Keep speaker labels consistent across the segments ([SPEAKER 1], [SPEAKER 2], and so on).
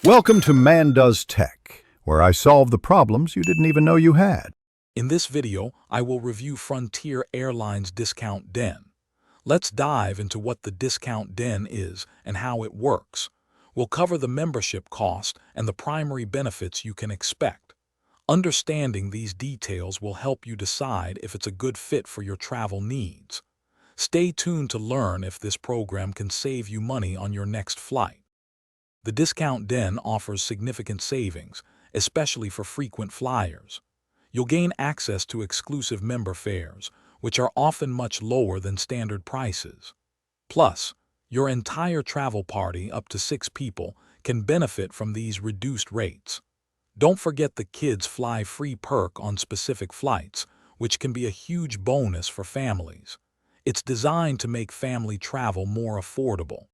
[SPEAKER 1] Welcome to Man Does Tech, where I solve the problems you didn't even know you had.
[SPEAKER 2] In this video, I will review Frontier Airlines Discount Den. Let's dive into what the Discount Den is and how it works. We'll cover the membership cost and the primary benefits you can expect. Understanding these details will help you decide if it's a good fit for your travel needs. Stay tuned to learn if this program can save you money on your next flight. The Discount Den offers significant savings, especially for frequent flyers. You'll gain access to exclusive member fares, which are often much lower than standard prices. Plus, your entire travel party, up to 6 people, can benefit from these reduced rates. Don't forget the Kids Fly Free perk on specific flights, which can be a huge bonus for families. It's designed to make family travel more affordable.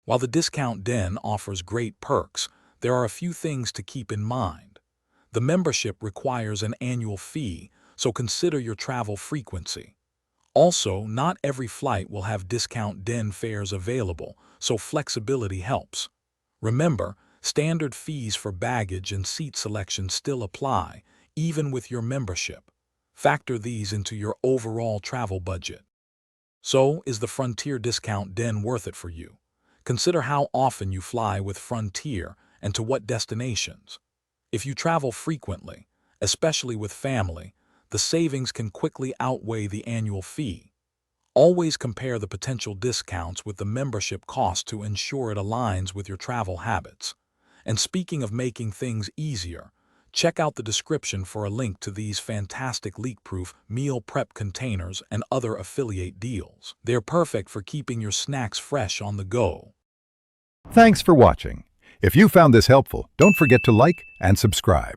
[SPEAKER 2] While the Discount Den offers great perks, there are a few things to keep in mind. The membership requires an annual fee, so consider your travel frequency. Also, not every flight will have Discount Den fares available, so flexibility helps. Remember, standard fees for baggage and seat selection still apply, even with your membership. Factor these into your overall travel budget. So, is the Frontier Discount Den worth it for you? Consider how often you fly with Frontier and to what destinations. If you travel frequently, especially with family, the savings can quickly outweigh the annual fee. Always compare the potential discounts with the membership cost to ensure it aligns with your travel habits. And speaking of making things easier, check out the description for a link to these fantastic leak-proof meal prep containers and other affiliate deals. They're perfect for keeping your snacks fresh on the go.
[SPEAKER 1] Thanks for watching. If you found this helpful, don't forget to like and subscribe.